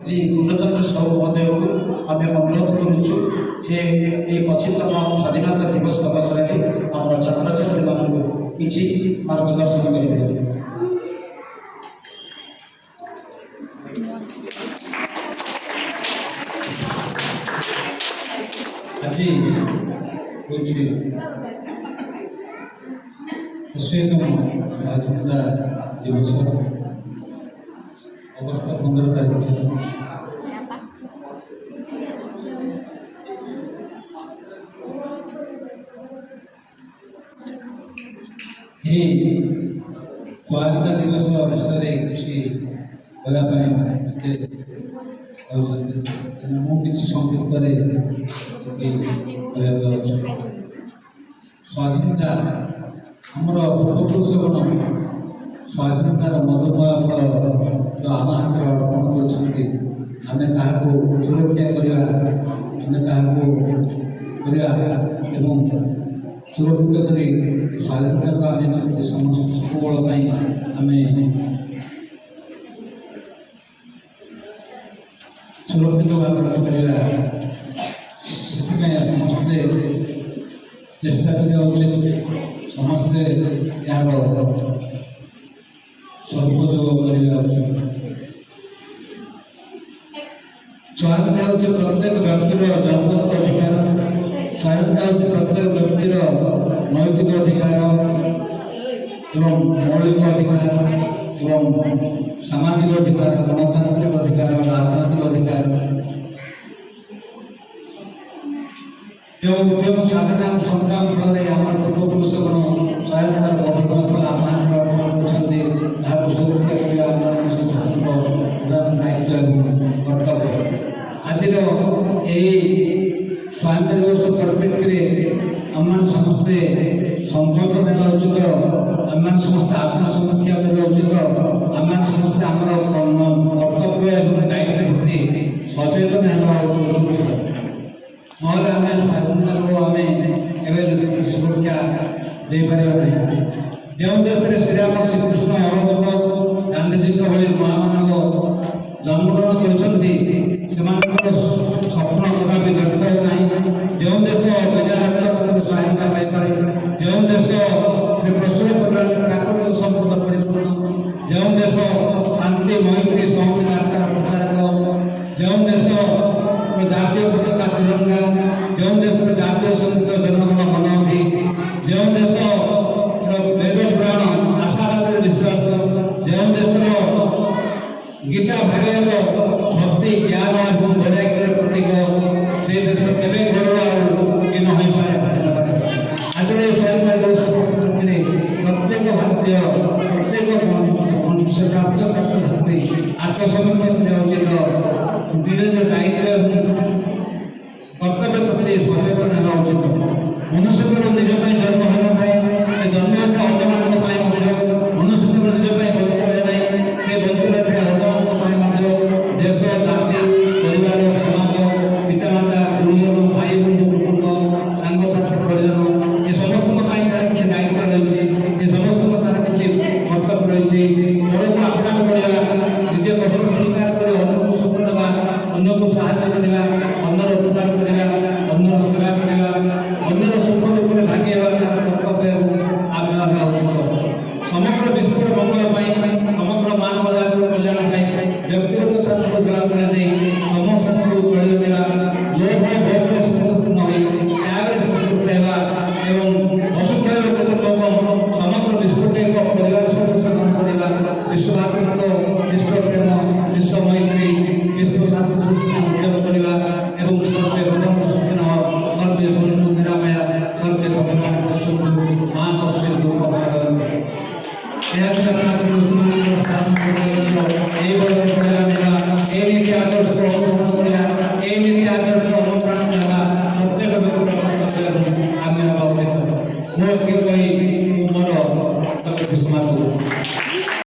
ଶ୍ରୀ ପୂର୍ଣ୍ଣଚନ୍ଦ୍ର ସାହୁ ମହୋଦୟଙ୍କୁ ଆମେ ଅନୁରୋଧ କରୁଛୁ ସେ ଏହି 25ତମ ସ୍ୱାଧୀନତା ଦିବସ ଅବସରରେ ଆମର ଛାତ୍ରଛାତ୍ରୀମାନଙ୍କୁ କିଛି ମାର୍ଗଦର୍ଶନ କରିବେ। ଆଜି ହେଉଛି 25ତମ ସ୍ୱାଧୀନତା ଦିବସ ଅଗଷ୍ଟ 15 ତାରିଖ। ଏହି ସ୍ୱାଧୀନତା ଦିବସ ବିଷୟରେ କିଛି କହିବା ପାଇଁ ମୋତେ କହିଛନ୍ତି, ତେଣୁ ମୁଁ କିଛି ସଂକ୍ଷେପରେ କହିବାକୁ ଯାଉଛି। ସ୍ୱାଧୀନତା ଆମର ପୂର୍ବପୁରୁଷଗଣ ସ୍ୱାଧୀନତାର ମଧୁମୟ ଫଳ ଯେଉଁ ଆମ ହାତରେ ଅର୍ପଣ କରିଛନ୍ତି, ଆମେ ତାହାକୁ ସୁରକ୍ଷା କରିବା, ଆମେ ତାହାକୁ କରିବା ଏବଂ ସୁରକ୍ଷିତ କରି ସ୍ୱାଧୀନତାକୁ ଆମେ ଯେମିତି ସମସ୍ତ ସବୁବେଳ ପାଇଁ ଆମେ ସୁରକ୍ଷିତ ଭାବରେ ରଖିପାରିବା, ସେଥିପାଇଁ ସମସ୍ତେ ଚେଷ୍ଟା କରିବା ଉଚିତ। ସମସ୍ତେ ଏହାର ସଦୁପଯୋଗ କରିବା ଉଚିତ। ସ୍ୱାଧୀନତା ହେଉଛି ପ୍ରତ୍ୟେକ ବ୍ୟକ୍ତିର ଜନ୍ମଗତ ଅଧିକାର। ସ୍ୱାଧୀନତା ହେଉଛି ପ୍ରତ୍ୟେକ ବ୍ୟକ୍ତିର ନୈତିକ ଅଧିକାର ଏବଂ ମୌଳିକ ଅଧିକାର ଏବଂ ସାମାଜିକ ଅଧିକାର, ଗଣତାନ୍ତ୍ରିକ ଅଧିକାର, ରାଜନୈତିକ ଅଧିକାର ଏବଂ ଉଦ୍ୟମ ସାଧନା ସଂଗ୍ରାମ ଫଳରେ ଆମର ପୂର୍ବପୁରୁଷଗଣ ସ୍ୱାଧୀନତାର ମଧୁମୟ ଫଳ ଆମ ହାତରେ ଅର୍ପଣ କରିଛନ୍ତି। ତାହାକୁ ସୁରକ୍ଷା କରିବା ଆମର ସମସ୍ତଙ୍କ ପ୍ରଧାନ ଦାୟିତ୍ୱ ଏବଂ କର୍ତ୍ତବ୍ୟ। ଆଜିର ଏହି ସ୍ୱାଧୀନତା ଦିବସ ପରିପ୍ରେକ୍ଷୀରେ ଆମମାନେ ସମସ୍ତେ ସଂକଳ୍ପ ନେବା ଉଚିତ, ଆମମାନେ ସମସ୍ତେ ଆତ୍ମସମୀକ୍ଷା କରିବା ଉଚିତ, ଆମମାନେ ସମସ୍ତେ ଆମର କର୍ତ୍ତବ୍ୟ ଏବଂ ଦାୟିତ୍ୱ ପ୍ରତି ସଚେତନ ହେବା ଉଚିତ। ନହେଲେ ଆମେ ସ୍ୱାଧୀନତାକୁ ଆମେ ଏବେ ସୁରକ୍ଷା ଦେଇପାରିବା ନାହିଁ। ଯେଉଁ ଦେଶରେ ଶ୍ରୀରାମ, ଶ୍ରୀକୃଷ୍ଣ, ଅରବିନ୍ଦ, ଗାନ୍ଧୀଜୀଙ୍କ ଭଳି ମହାମାନବ ଜନ୍ମଗ୍ରହଣ କରିଛନ୍ତି, ସେମାନଙ୍କର ସ୍ୱପ୍ନ କଦାପି ବ୍ୟର୍ଥ ହେଉ ନାହିଁ। ଯେଉଁ ଦେଶ ବିଜୟରତ୍ନ ପଦରେ ସ୍ୱାଧୀନତା ପାଇପାରେ, ଯେଉଁ ଦେଶରେ ପ୍ରଚୁର ପରିମାଣରେ ପ୍ରାକୃତିକ ସମ୍ପଦ ପରିପୂର୍ଣ୍ଣ, ଯେଉଁ ଦେଶ ଶାନ୍ତି, ମୈତ୍ରୀ, ସହମର୍ମିତାର ପ୍ରଚାରକ, ଯେଉଁ ଦେଶର ଜାତୀୟ ପତାକା ତ୍ରିରଙ୍ଗା, ଯେଉଁ ଦେଶର ଜାତୀୟ ସଙ୍ଗୀତ ଜନଗଣ ମନ ଅଧି, ଯେଉଁ ଦେଶର ବେଦ ପୁରାଣ ଆଶାବାଦରେ ବିଶ୍ୱାସ, ଯେଉଁ ଦେଶର ଗୀତା ଭାଗବତ ଭକ୍ତି ଜ୍ଞାନ ଏବଂ ବୈରାଗ୍ୟର ପ୍ରତୀକ, ସେ ଦେଶ କେବେ ଘର ଆଉ କି ନ ହୋଇପାରେ। ଆଜିର ଏହି ସ୍ୱାଧୀନତା ଦିବସ ପରିପ୍ରେକ୍ଷୀରେ ପ୍ରତ୍ୟେକ ଭାରତୀୟ, ପ୍ରତ୍ୟେକ ମନୁଷ୍ୟପ୍ରାପ୍ତ ଛାତ୍ରଛାତ୍ରୀ ଆତ୍ମସମୀକ୍ଷା କରିବା ଉଚିତ। ନିଜ ନିଜ ଦାୟିତ୍ୱ ଏବଂ କର୍ତ୍ତବ୍ୟ ପ୍ରତି ସଚେତନ ହେବା ଉଚିତ। ମନୁଷ୍ୟଙ୍କର ନିଜ ପାଇଁ ଜନ୍ମ ହୋଇନଥାଏ, ସେ ଜନ୍ମ ହୋଇଥାଏ ଅନ୍ୟମାନଙ୍କ ପାଇଁ ମଧ୍ୟ। ମନୁଷ୍ୟଙ୍କର ନିଜ ପାଇଁ ବଞ୍ଚି ରହେ ନାହିଁ, ସେ ବଞ୍ଚି ରହିଥାଏ ଅନ୍ୟମାନଙ୍କ ପାଇଁ ମଧ୍ୟ। ଦେଶ, ଜାତି, ପରିବାର, ସମାଜ, ପିତାମାତା, ଗୁରୁଜନ, ଭାଇ ବନ୍ଧୁ, କୁଟୁମ୍ବ, ସାଙ୍ଗସାଥି, ପରିଜନ, ଏ ସମସ୍ତଙ୍କ ପାଇଁ ତାର କିଛି ଦାୟିତ୍ୱ ରହିଛି, ଏ ସମସ୍ତଙ୍କ ତାର କିଛି କର୍ତ୍ତବ୍ୟ ରହିଛି। ବଡ଼କୁ ଆପଣାର କରିବା, ନିଜେ କଷ୍ଟ ସ୍ୱୀକାର କରି ଅନ୍ୟକୁ ସୁଖ ଦେବା, ଅନ୍ୟକୁ ସାହାଯ୍ୟ କରିବା, ଅନ୍ୟର ଉପକାର କରିବା, ଅନ୍ୟର ସେବା କରିବା, ଅନ୍ୟର ସୁଖ ଦୁଃଖରେ ଭାଗି ହେବା ତାର କର୍ତ୍ତବ୍ୟ ଏବଂ ଆଗ୍ରହ ହେବା ଉଚିତ। ସମଗ୍ର ବିଶ୍ୱର ମଙ୍ଗଳ ପାଇଁ, ସମଗ୍ର ମାନବ ଜାତିର କଲ୍ୟାଣ ପାଇଁ, ବ୍ୟକ୍ତିଗତ ସ୍ୱାର୍ଥକୁ ଜଳାପନ ଦେଇ ସମୂହ ସ୍ୱାର୍ଥକୁ ଚଳି ରହିବା, ଲୋଭ ଭୋଗରେ ସନ୍ତୁଷ୍ଟ ନ ହୋଇ ତ୍ୟାଗରେ ସନ୍ତୁଷ୍ଟ ହେବା ଏବଂ ଅସୁଖର କୁଟୁମ୍ବକମ୍ ସମଗ୍ର ବିଶ୍ୱକୁ ଏକ ପରିବାର ସଦସ୍ୟ ଗ୍ରହଣ କରିବା, ବିଶ୍ୱଭାତୃତ୍ୱ, ବିଶ୍ୱପ୍ରେମ, ବିଶ୍ୱ ମୈତ୍ରୀ, ବିଶ୍ୱ ଶାନ୍ତି ସୃଷ୍ଟି ଉଦ୍ୟମ କରିବା ଏବଂ ସର୍ବେ ଭଗବାନ ସୁଖିନ ସର୍ବେ ସନ୍ତୁ ନିରାମୟା ସର୍ବେ ଭଗବାନ ପଶ୍ୟନ୍ତୁ ମା କଶ୍ଚିତ୍ ଦୁଃଖ ଭାଗ ଏହା